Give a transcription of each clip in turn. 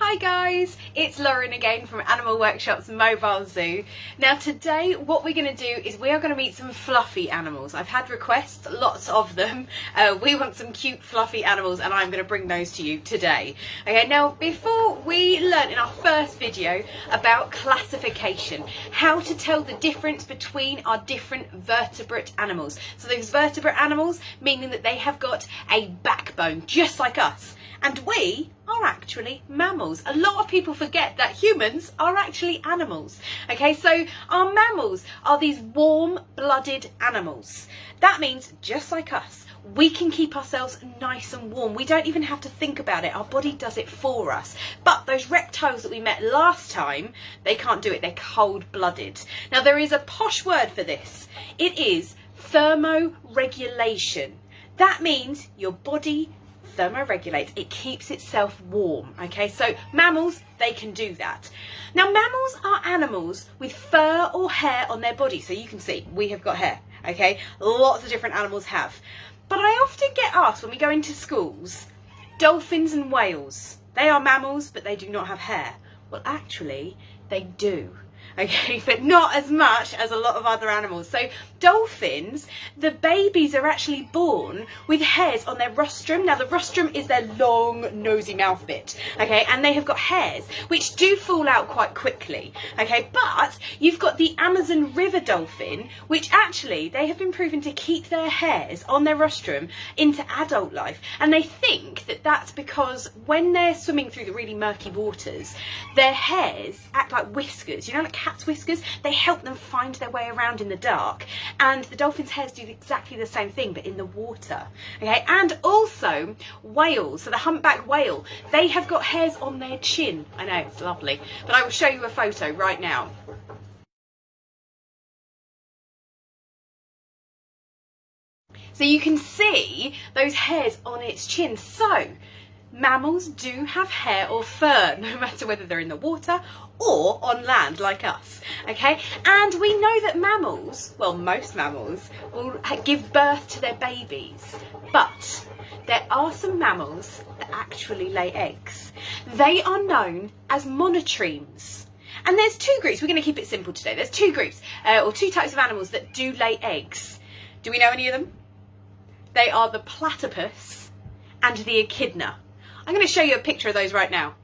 Hi guys, it's Lauren again from Animal Workshop's Mobile Zoo. Now today what we're going to do is we are going to meet some fluffy animals. I've had requests, lots of them. We want some cute fluffy animals and I'm going to bring those to you today. Okay, now before we learn in our first video about classification, how to tell the difference between our different vertebrate animals. So those vertebrate animals meaning that they have got a backbone just like us. And we are actually mammals. A lot of people forget that humans are actually animals. Okay, so our mammals are these warm-blooded animals. That means, just like us, we can keep ourselves nice and warm. We don't even have to think about it. Our body does it for us. But those reptiles that we met last time, they can't do it. They're cold-blooded. Now, there is a posh word for this. It is thermoregulation. That means your body thermoregulates, it keeps itself warm. Okay, so mammals, they can do that. Now mammals are animals with fur or hair on their body, so you can see we have got hair. Okay, lots of different animals have, but I often get asked when we go into schools, dolphins and whales, they are mammals but they do not have hair. Well, actually they do. Okay, but not as much as a lot of other animals. So dolphins, the babies are actually born with hairs on their rostrum. Now the rostrum is their long nosy mouth bit, okay, and they have got hairs which do fall out quite quickly, okay, but you've got the Amazon river dolphin, which actually they have been proven to keep their hairs on their rostrum into adult life, and they think that that's because when they're swimming through the really murky waters, their hairs act like whiskers, you know, like cat's whiskers. They help them find their way around in the dark, and the dolphin's hairs do exactly the same thing but in the water. Okay, and also whales, so the humpback whale, they have got hairs on their chin. I know, it's lovely, but I will show you a photo right now. So you can see those hairs on its chin. So mammals do have hair or fur, no matter whether they're in the water or on land like us, okay? And we know that mammals, well, most mammals, will give birth to their babies, but there are some mammals that actually lay eggs. They are known as monotremes. And there's two groups, we're going to keep it simple today. There's two groups, or two types of animals that do lay eggs. Do we know any of them? They are the platypus and the echidna. I'm going to show you a picture of those right now.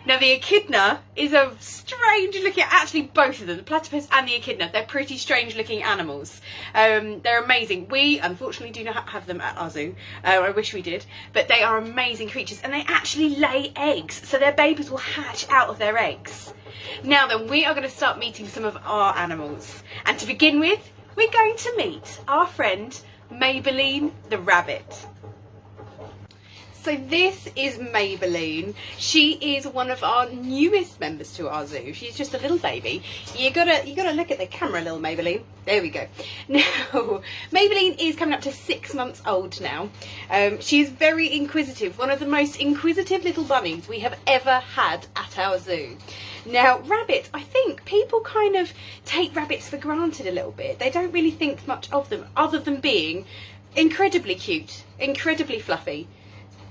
Now the echidna is a strange looking, actually both of them, the platypus and the echidna, they're pretty strange looking animals. They're amazing. We unfortunately do not have them at our zoo. I wish we did, but they are amazing creatures and they actually lay eggs, so their babies will hatch out of their eggs. Now then, we are going to start meeting some of our animals, and to begin with, we're going to meet our friend Maybelline the rabbit. So this is Maybelline. She is one of our newest members to our zoo. She's just a little baby. You gotta look at the camera, little Maybelline. There we go. Now, Maybelline is coming up to 6 months old now. She's very inquisitive, one of the most inquisitive little bunnies we have ever had at our zoo. Now, rabbits, I think people kind of take rabbits for granted a little bit. They don't really think much of them other than being incredibly cute, incredibly fluffy,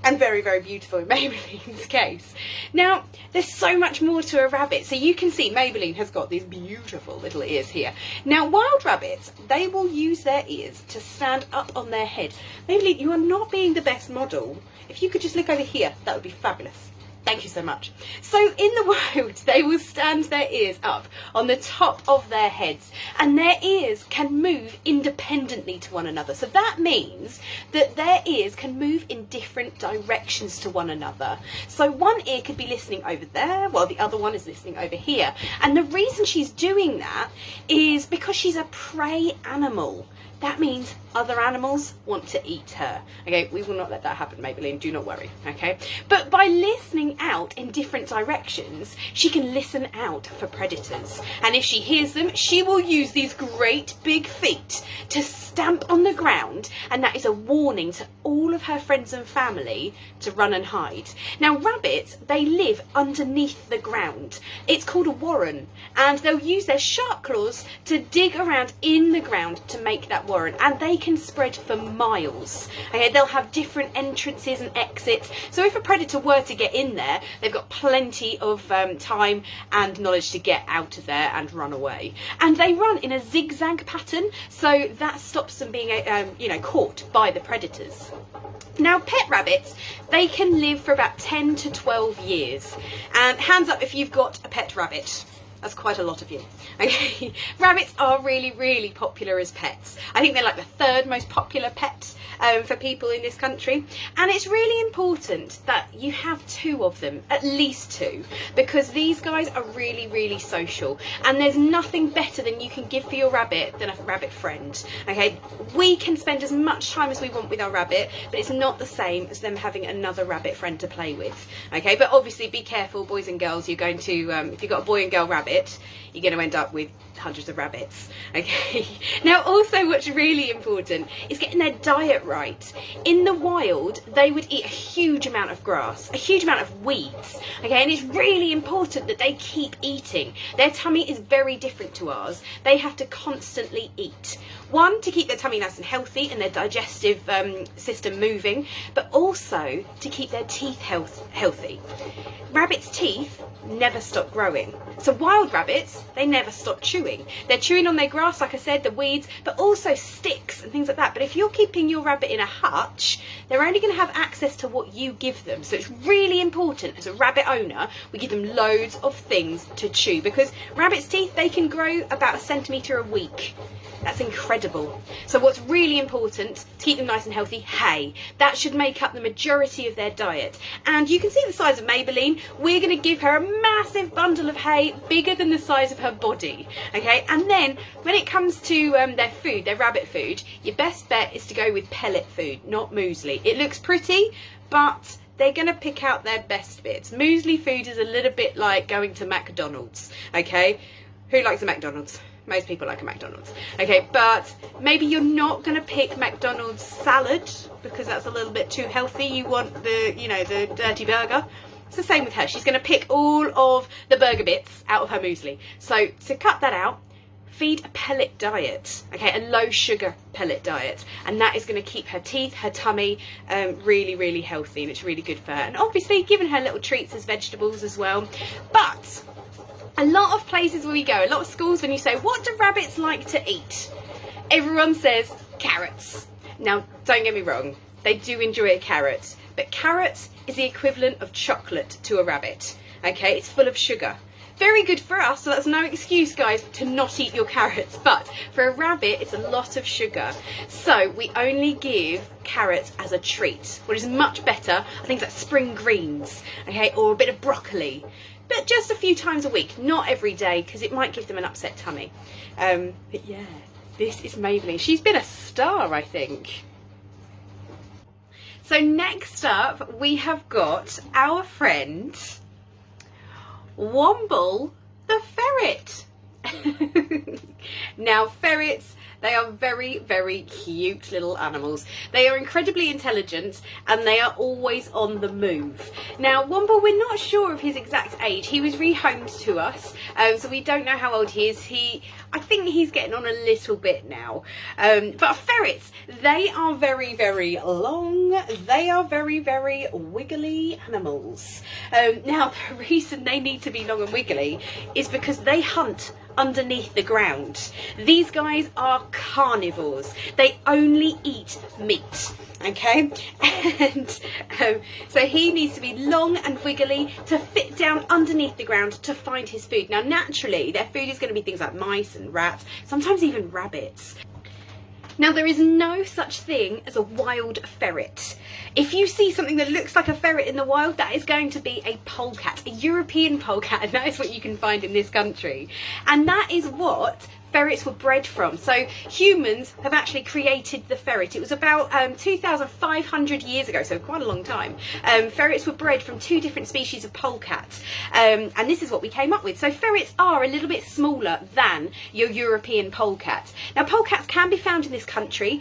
and very, very beautiful in Maybelline's case. Now, there's so much more to a rabbit. So you can see Maybelline has got these beautiful little ears here. Now, wild rabbits, they will use their ears to stand up on their head. Maybelline, you are not being the best model. If you could just look over here, that would be fabulous. Thank you so much. So in the wild, they will stand their ears up on the top of their heads, and their ears can move independently to one another. So that means that their ears can move in different directions to one another. So one ear could be listening over there while the other one is listening over here. And the reason she's doing that is because she's a prey animal. That means other animals want to eat her. Okay, we will not let that happen, Maybelline, do not worry, okay? But by listening out in different directions, she can listen out for predators. And if she hears them, she will use these great big feet to stamp on the ground, and that is a warning to all of her friends and family to run and hide. Now, rabbits, they live underneath the ground. It's called a warren, and they'll use their sharp claws to dig around in the ground to make that warren, and they can spread for miles. Okay, they'll have different entrances and exits, so if a predator were to get in there, they've got plenty of time and knowledge to get out of there and run away. And they run in a zigzag pattern, so that stops them being caught by the predators. Now, pet rabbits, they can live for about 10 to 12 years. And hands up if you've got a pet rabbit. That's quite a lot of you. Okay, rabbits are really, really popular as pets. I think they're like the 3rd most popular pet for people in this country. And it's really important that you have 2 of them, at least 2, because these guys are really, really social. And there's nothing better than you can give for your rabbit than a rabbit friend. Okay, we can spend as much time as we want with our rabbit, but it's not the same as them having another rabbit friend to play with. Okay, but obviously be careful, boys and girls. You're going to, if you've got a boy and girl rabbit, you're going to end up with hundreds of rabbits. Okay, now also what's really important is getting their diet right. In the wild, they would eat a huge amount of grass, a huge amount of weeds. Okay, and it's really important that they keep eating. Their tummy is very different to ours. They have to constantly eat. One, to keep their tummy nice and healthy and their digestive system moving, but also to keep their teeth healthy. Rabbits' teeth never stop growing. So wild rabbits, they never stop chewing. They're chewing on their grass, like I said, the weeds, but also sticks and things like that. But if you're keeping your rabbit in a hutch, they're only going to have access to what you give them. So it's really important as a rabbit owner, we give them loads of things to chew, because rabbits' teeth, they can grow about 1 centimetre a week. That's incredible. So what's really important to keep them nice and healthy, hay. That should make up the majority of their diet. And you can see the size of Maybelline. We're going to give her a massive bundle of hay, bigger than the size of her body. Okay, and then when it comes to their food, their rabbit food, your best bet is to go with pellet food, not muesli. It looks pretty, but they're going to pick out their best bits. Muesli food is a little bit like going to McDonald's. Okay, who likes a McDonald's? Most people like a McDonald's. Okay, but maybe you're not going to pick McDonald's salad because that's a little bit too healthy. You want the, the dirty burger. It's the same with her. She's going to pick all of the burger bits out of her muesli. So to cut that out, feed a pellet diet, okay, a low sugar pellet diet, and that is going to keep her teeth, her tummy really, really healthy, and it's really good for her. And obviously giving her little treats as vegetables as well. But a lot of places where we go, a lot of schools, when you say, what do rabbits like to eat? Everyone says carrots. Now, don't get me wrong, they do enjoy a carrot, but carrot is the equivalent of chocolate to a rabbit. Okay, it's full of sugar. Very good for us, so that's no excuse, guys, to not eat your carrots, but for a rabbit, it's a lot of sugar. So we only give carrots as a treat, which is much better. I think that's spring greens, okay, or a bit of broccoli. But just a few times a week, not every day, because it might give them an upset tummy. But yeah, this is Maybelline. She's been a star, I think. So next up, we have got our friend Womble the ferret. Now, ferrets, they are very, very cute little animals. They are incredibly intelligent and they are always on the move. Now, Womble, we're not sure of his exact age. He was rehomed to us, so we don't know how old he is. I think he's getting on a little bit now. But ferrets, they are very, very long. They are very, very wiggly animals. Now, the reason they need to be long and wiggly is because they hunt underneath the ground. These guys are carnivores. They only eat meat, okay? And so he needs to be long and wiggly to fit down underneath the ground to find his food. Now, naturally, their food is going to be things like mice and rats, sometimes even rabbits. Now, there is no such thing as a wild ferret. If you see something that looks like a ferret in the wild, that is going to be a polecat, a European polecat, and that is what you can find in this country. And that is what ferrets were bred from. So humans have actually created the ferret. It was about 2,500 years ago, so quite a long time. Ferrets were bred from 2 different species of polecats, and this is what we came up with. So ferrets are a little bit smaller than your European polecats. Now, polecats can be found in this country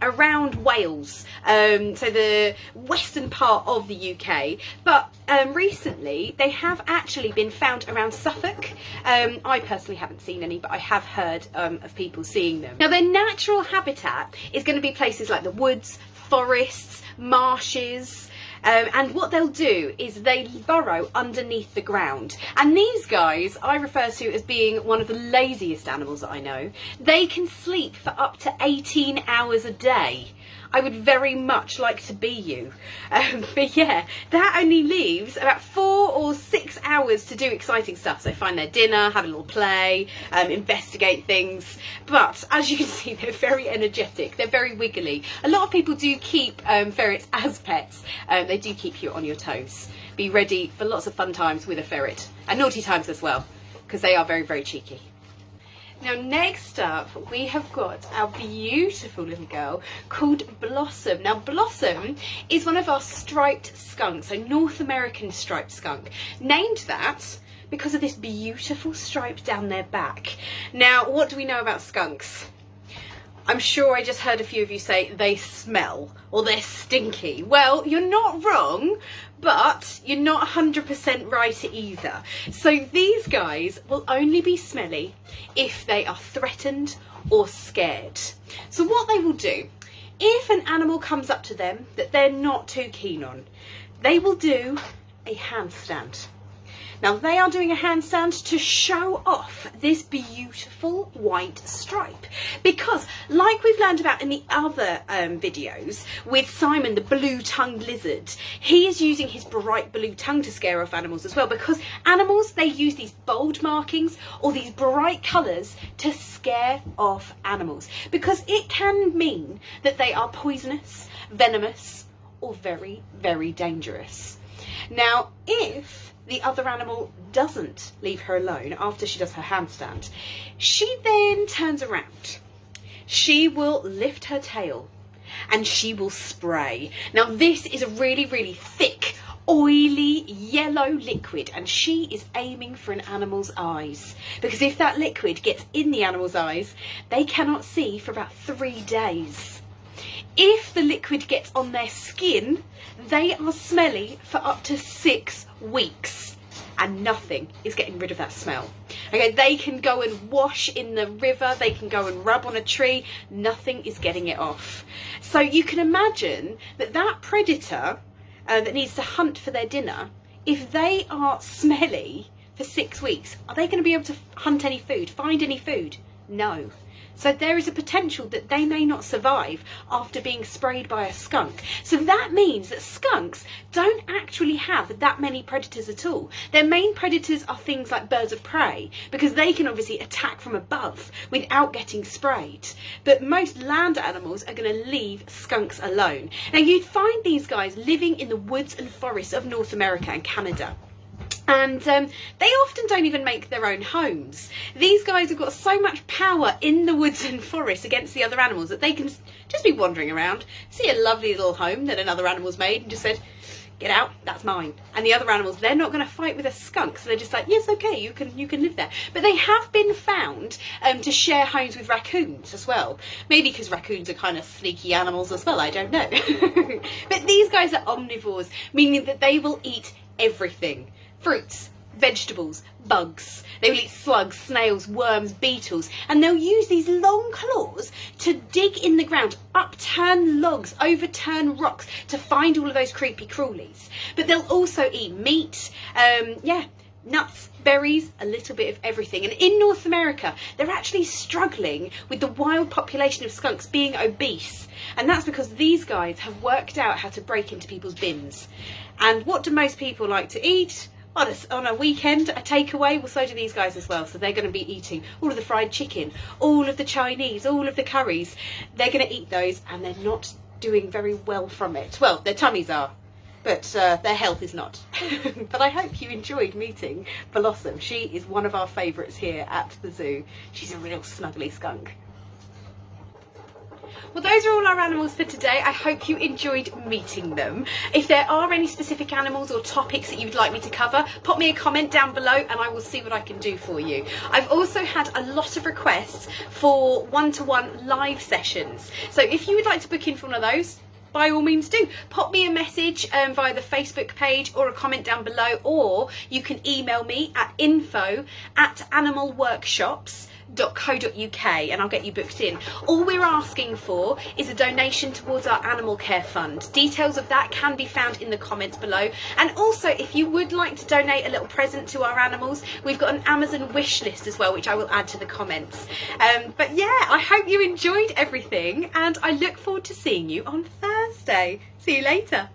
around Wales, so the western part of the UK, but recently they have actually been found around Suffolk. I personally haven't seen any, but I have heard heard of people seeing them. Now, their natural habitat is going to be places like the woods, forests, marshes. And what they'll do is they burrow underneath the ground. And these guys I refer to as being one of the laziest animals that I know. They can sleep for up to 18 hours a day. I would very much like to be you. But yeah, that only leaves about 4 or 6 hours to do exciting stuff. So find their dinner, have a little play, investigate things. But as you can see, they're very energetic. They're very wiggly. A lot of people do keep ferrets as pets. They do keep you on your toes. Be ready for lots of fun times with a ferret. And naughty times as well, because they are very, very cheeky. Now, next up, we have got our beautiful little girl called Blossom. Now, Blossom is one of our striped skunks, a North American striped skunk, named that because of this beautiful stripe down their back. Now, what do we know about skunks? I'm sure I just heard a few of you say they smell or they're stinky. Well, you're not wrong, but you're not 100% right either. So these guys will only be smelly if they are threatened or scared. So what they will do, if an animal comes up to them that they're not too keen on, they will do a handstand. Now, they are doing a handstand to show off this beautiful white stripe, because like we've learned about in the other videos with Simon, the blue-tongued lizard, he is using his bright blue tongue to scare off animals as well, because animals, they use these bold markings or these bright colours to scare off animals, because it can mean that they are poisonous, venomous, or very, very dangerous. Now, if the other animal doesn't leave her alone after she does her handstand, she then turns around. She will lift her tail and she will spray. Now, this is a really, really thick, oily yellow liquid, and she is aiming for an animal's eyes, because if that liquid gets in the animal's eyes, they cannot see for about 3 days. If the liquid gets on their skin, they are smelly for up to 6 weeks, and nothing is getting rid of that smell. Okay, they can go and wash in the river, they can go and rub on a tree, nothing is getting it off. So you can imagine that that predator that needs to hunt for their dinner, if they are smelly for 6 weeks, are they going to be able to hunt any food, find any food? No. So there is a potential that they may not survive after being sprayed by a skunk. So that means that skunks don't actually have that many predators at all. Their main predators are things like birds of prey, because they can obviously attack from above without getting sprayed. But most land animals are going to leave skunks alone. Now, you'd find these guys living in the woods and forests of North America and Canada. And they often don't even make their own homes. These guys have got so much power in the woods and forests against the other animals that they can just be wandering around, see a lovely little home that another animal's made and just said, get out, that's mine. And the other animals, they're not going to fight with a skunk, so they're just like, yes, okay, you can live there. But they have been found to share homes with raccoons as well. Maybe because raccoons are kind of sneaky animals as well, I don't know. But these guys are omnivores, meaning that they will eat everything. Fruits, vegetables, bugs. They will eat slugs, snails, worms, beetles, and they'll use these long claws to dig in the ground, upturn logs, overturn rocks to find all of those creepy crawlies. But they'll also eat meat, nuts, berries, a little bit of everything. And in North America, they're actually struggling with the wild population of skunks being obese. And that's because these guys have worked out how to break into people's bins. And what do most people like to eat? On a weekend, a takeaway, well, so do these guys as well. So they're going to be eating all of the fried chicken, all of the Chinese, all of the curries. They're going to eat those, and they're not doing very well from it. Well, their tummies are, but their health is not. But I hope you enjoyed meeting Blossom. She is one of our favourites here at the zoo. She's a real snuggly skunk. Well, those are all our animals for today. I hope you enjoyed meeting them. If there are any specific animals or topics that you'd like me to cover, pop me a comment down below and I will see what I can do for you. I've also had a lot of requests for one-to-one live sessions. So if you would like to book in for one of those, by all means do. Pop me a message via the Facebook page or a comment down below, or you can email me at info@animalworkshops.co.uk. mammals.co.uk and I'll get you booked in. All we're asking for is a donation towards our animal care fund. Details of that can be found in the comments below. And also, if you would like to donate a little present to our animals, we've got an Amazon wish list as well, which I will add to the comments. But yeah, I hope you enjoyed everything and I look forward to seeing you on Thursday. See you later.